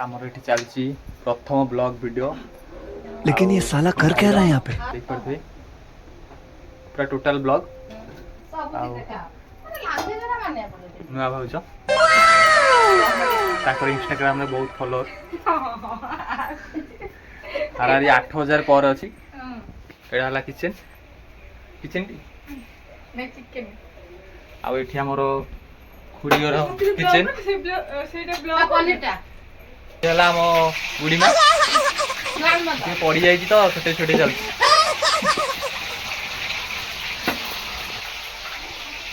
आमर ये चलती प्रथम ब्लॉग वीडियो। लेकिन ये साला कर क्या रहा है यहाँ पे? देख पड़े पूरा टोटल ब्लॉग नुआ भाज इंस्टाग्राम में बहुत फॉलोअर हारारी 8000 पर अच्छी एड़ा किचेन किचेन आठी आमर खुड़ीर किचेन आम बुढ़ीमा पड़ी जाइए तो छोटे छोटे चलती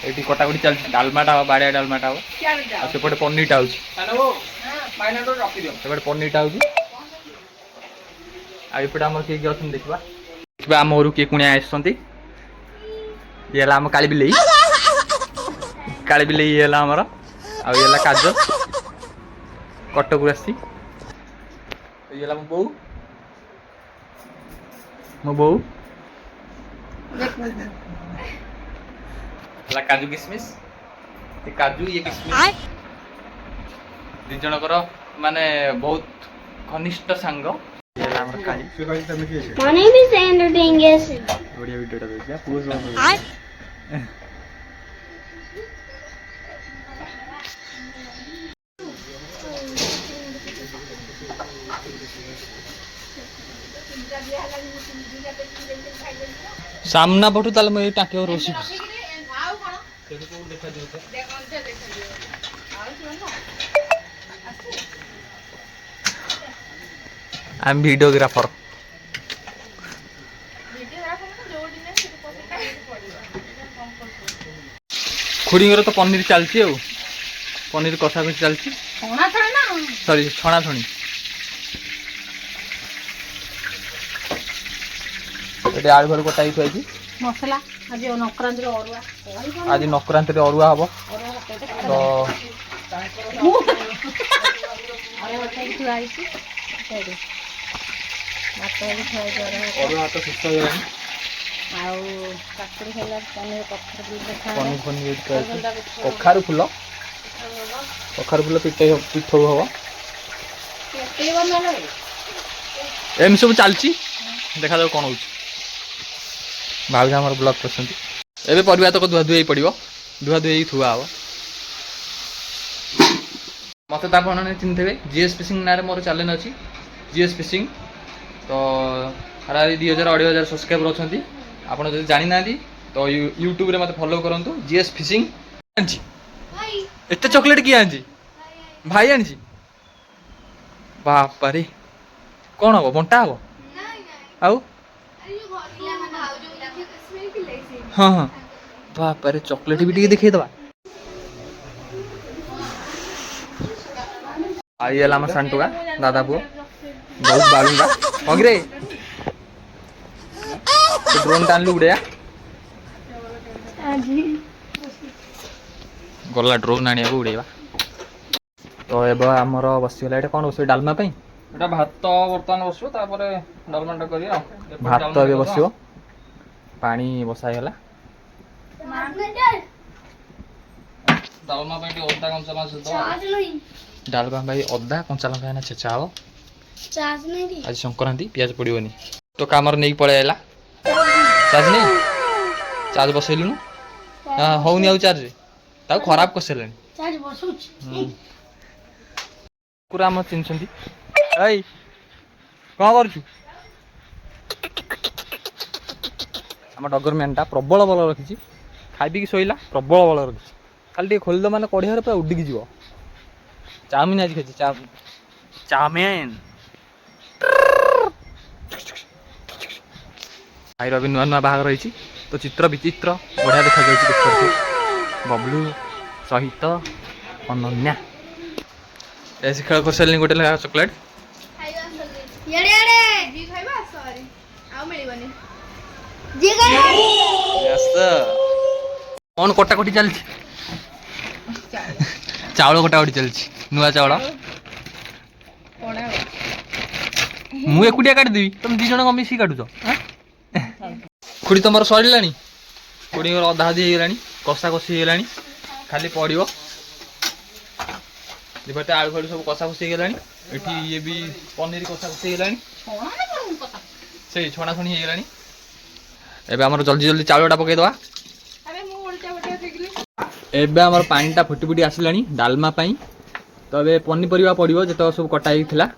ये कटाकटी चलती डालमाटा हम बाड़िया डालमाटा हम सेपटे पनीरटा होपटे पनीरटा हो आम किए किए अच्छा देखा देखा आम घर किए कुणिया आसती ये आम काली बिलई ये आमर आला काजल कटक आसी ये मो बो मो बो काजू किसमिस काजू ये किसमिस दी जनकर माने बहुत घनिष्ठ सांग My name is Andrew Dingus. बढ़िया वीडियोटा देखिया पोज सामना पटू ताले मैं टाके रोसी आई एम वीडियोग्राफर खुड़ीर तो पनीर चलती पनीर कषा कषि चलती सॉरी छणा छणी आलू फालू कटा थी मसला आज नक्रांति अरुआ हम तो अरुआ तो शेष हो पनीर कखारु फूल पिठो हम एम सब चलती देखा जाऊ कौन हो भाव आम ब्लॉग कर एवं परिवार तक धुआ धुई पड़ो धुआ धुई थुआ हम मत आपने चिन्ह थे जीएस फिशिंग ना मोर चैनल अच्छी जीएस फिशिंग तो हारारी 2000-2500 सब्सक्राइबर अच्छा आपड़ जो जानी ना तो यूट्यूब रे मत फॉलो करूँ जीएस फिशिंग एत चॉकलेट किए आनी भाई आनी बापरे कौन हम बंटा हम आउ हाँ हाँ बापरे चॉकलेट भी टे देखा आई आम सांटुआ दादा पुओ बहुत बालूंगा हंगे ड्रोन टाणलु उड़े गला ड्रोन आने उड़ेवा तो एवं आमर बसीगला ये कौन बस डालमा यहाँ भात बर्तमान बस डालमाटा कर भात बस पानी बसाईगला डालमा अदा कंचा डालमा भाई अदा कंचा लंका छेचा हम आज संक्रांति पियाज पड़ोनी तो कमर नहीं पड़े आला चार्ज नहीं चार्ज बसैलुनु होनी आउ चार्ज ताऊ खराब कर सारे पूरा आम चिन्ह कौन कर डगर मैनटा प्रबल बल रखी खाई पी शोला प्रबल बल रखी खाली खोलद मैंने कड़िया पूरा उडिकी जीव चाउमिन आज खाई चाउमिन भाई रवि नुआ नुआ बाहर रही तो चित्र विचित्र बढ़िया देखा जाए बबलू सहित अनन्या ऐसे खेल कर सारे गोटे लगा चॉकलेट कौन कटाकटी चलती चावल कटाकटी चलती नुआ चावल मु एकुटिया काटिदेवी तुम दी जन मिसी काटुच खुड़ी तुम सर खुड़ी अधा अधी होगा कषा कषि होगा खाली पड़ो देखते आलू फालू सब कषा खुशी गलानी एठी ये भी पनीर कषा खुशी गलानी से छणा छणी हे गलानी एबे हमर जल्दी जल्दी चावलटा पके दवा एबे हमर पानीटा फुटी फुटी आसिलानी डालमा पई तो एबे पनीपरिया पड़िबो जेतो सब कटा ही थिला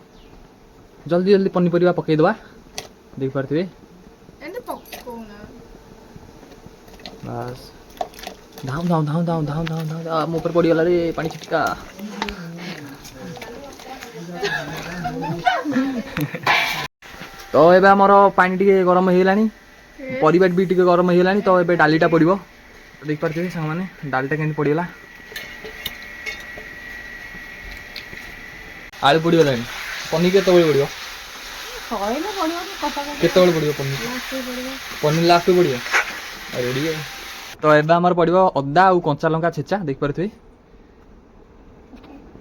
जल्दी जल्दी पनीपरिया पके दवा देख पारथिबे बस धाम धाम धाम धाम धाम धाम धाम मो ऊपर पड़ी गला रे पानी छिटका तो एबे हमर पानी टिके गरम हेलानी परिबा भी टिके गरम हेलानी तो एबे डालीटा पड़िबो देख पारथिबे संग माने डालटा केन पड़िला आलू पड़ी गलानी पनीर केते बळे पड़िबो केते बळे पड़िबो पनीर लास्ट पड़िबो रेडी है तो एबे हमर पड़िबो अद्दा और कंचा लंका छेचा देख पारथिबे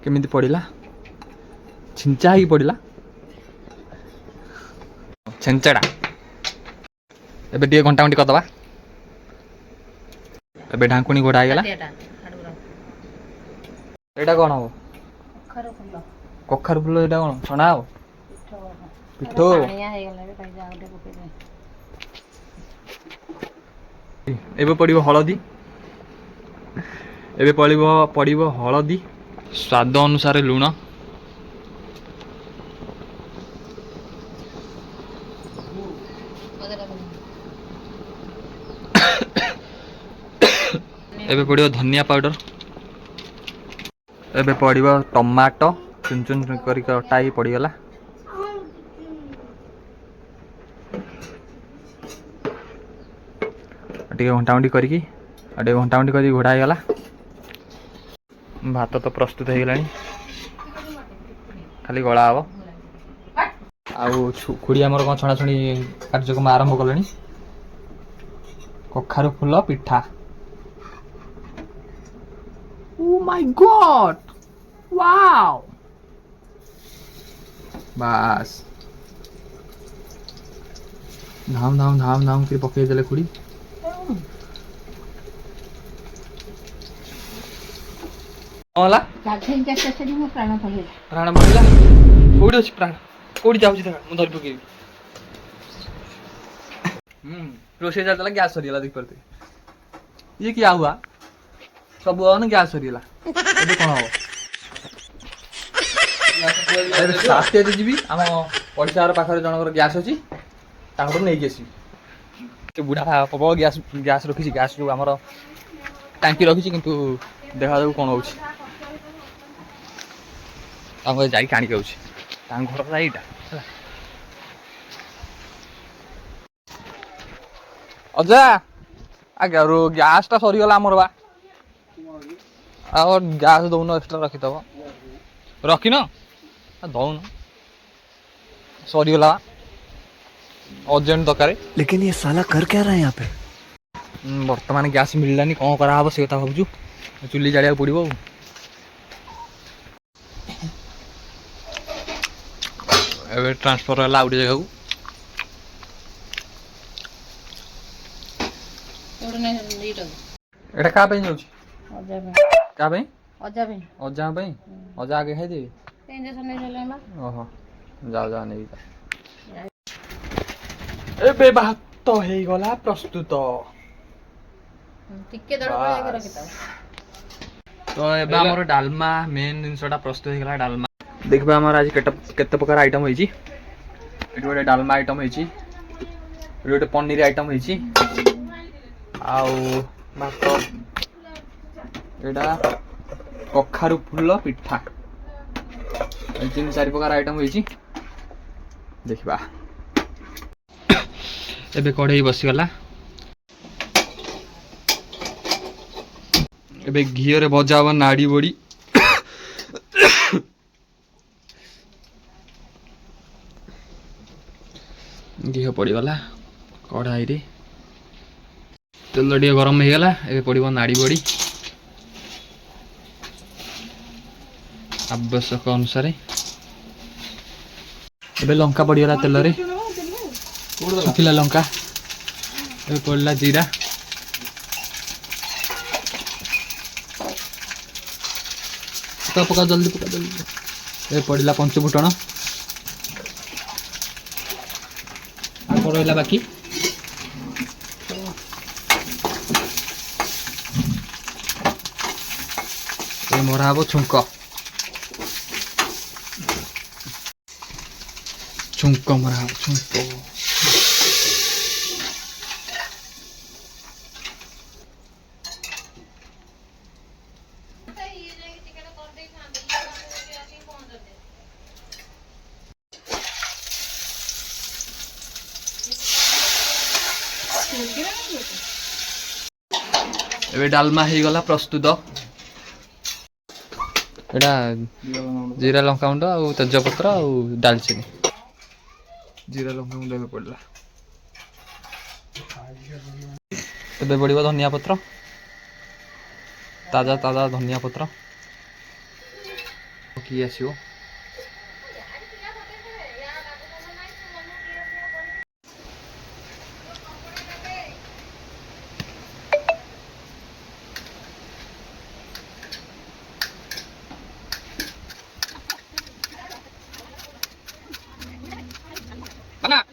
केमिति पड़िला छिंचा ही पड़िला छेंचड़ा एबे टे घंटा घंटी करदबा एबे ढांकुनी घोड़ा आइगला एटा कोन हो कखार फुल एटा कोन छणा हो पिठो एबे पड़िबो हळदी एबे पड़िबो हळदी स्वाद अनुसार लूण एबे पड़िबो धनिया पाउडर एबे पड़िबो टमाटो चुन चुन करी कटा ही पड़ी गला टे घंटा घंटी करी घंटा घंटी करी घोड़ा गला भात तो प्रस्तुत हो गला खाली गला हम खुड़ी आमर कौन छणाछणी कार्यक्रम आरंभ कले कखारू फुल पिठा ओ माय गॉड वाओ बस धाम धाम धाम धाम कर पकई देले खुड़ी होला प्राण बढ़िला कोडी अछि प्राण कोडी जाउछि देखा मु धरि पकेबी रोसे जातला गैस सरियला देख परते ये क्या हुआ सब न गैस सरियला एबे कोन हो अरे साथे दे जीबी हम पड़िसार पाखरे जनकर गैस अछि तांकर नै गेसी ते बुढा पप गैस रखिछि गैस जो हमर टांकी रखिछि किंतु देखा जाऊ कोन होछि तांको जाई काणी कहउछि तांग घर जाईटा अजा आगे गैस टा सरी गला हमर बा और गैस दउनो एक्स्ट्रा रखि तब रखी न दउन सरी गला अर्जेंट दरकार लेकिन ये साला कर क्या रहा है यहाँ पे वर्तमान गैस मिललानी कौन करा हम से कथा भावुँ चुली जाड़ा पड़ो एबे ट्रांसफर है आउट जगह एटा का पे जाउछि का पे अजा पे अजा आगे खाइ देबे इंजेक्शन नै लेले बा ओहो जाओ जाओ नै एबे भात तो हे गला प्रस्तुत टिके दड़ पड़े रखिता तो एबे हमर डालमा मेन जिनसटा प्रस्तुत हे गला डालमा देखबे हमर आज केते प्रकार आइटम होई छी एटी गोटे डालमा आइटम होई छी एटी गोटे पनीर आइटम होई छी आउ भात एटा कखारू फुल पिठा तीन चार प्रकार आइटम होई छी देखबा एबे कढ़ई बसी गला एबे घी रे भजा हवा नाड़ी बड़ी घी पड़ी गला कढ़ाई रे तेल टे गरम हो गला एबे पड़िबो नाड़ी बड़ी आवश्यक अनुसार एबे लंका पड़ी गला तेल रे सुखिला लंका एबे पड़ला जीरा पका पका जल्दी पका जल्दी ए पड़ला पंचफुटण आको रहिला बाकी ए मरा हबो छुंक मरा हबो छुंक एबे डालमा हो गला प्रस्तुत एटा जीरा लंका गुंड आ तेजपत्र आ दालचीनी जीरा लंका गुंड एबे पड़ला एबे पड़िबो धनिया पत्र ताजा ताजा धनिया पत्र की आसीबो Mana?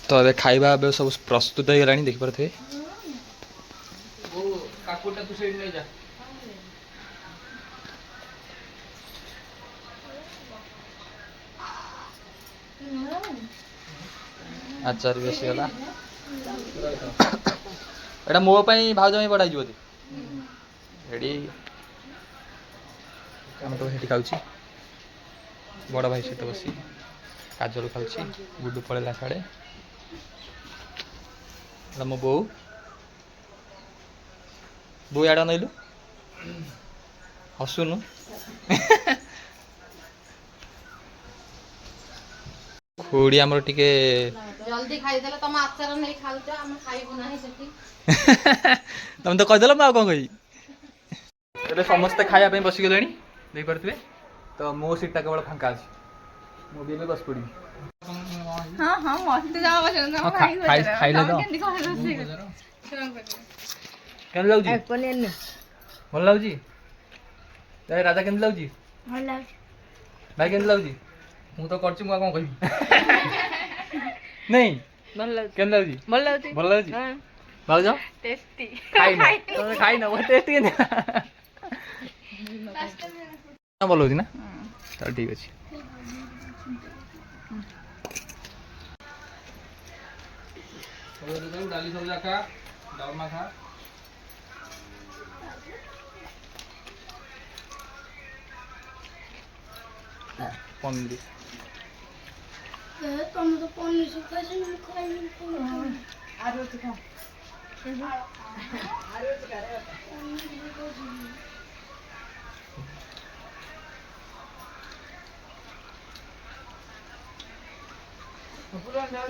तो अबे खाइबा अबे सब प्रस्तुत हो गलानी देखि परथे वो काकुटा तू साइड ले जा आचार बेसी होला एटा मो पई भाउज में पढाई जबो रेडी हम तो हेटी खाउची बड़ भाई सहित बसी काजल खाउची गुड्डू पळेला साडे मो बो बो याड नइलु हसुनु खोड़ी हमर टिके जल्दी खाई देले तम आचार नै खाउछ हम खाइबो नाही सेठी तुम तो कह देलो मा कोन कहि एबे समस्त खाया पे बसी गेलेनी देख परथबे तो मो सीटा केवल फांका अछि मो भी में बस पड़ी हां हां मस्त जाओ बस खाई ले दो केन लाउजी भल लाउजी ए राजा केन लाउजी भल लाउजी भाई केन लाउजी मु तो करछि मु कोन कहि नहीं भल लाउजी केन लाउजी भल लाउजी भल लाउजी हां भाउज टेस्टी खाई ना वो टेस्ट के ना बोलो जी ना चल ठीक अछि डाली सब जाका डालमा खा पनीर तुम तो पनीर सुखा से नहीं खाई आरो तो खा पुरा जाऊ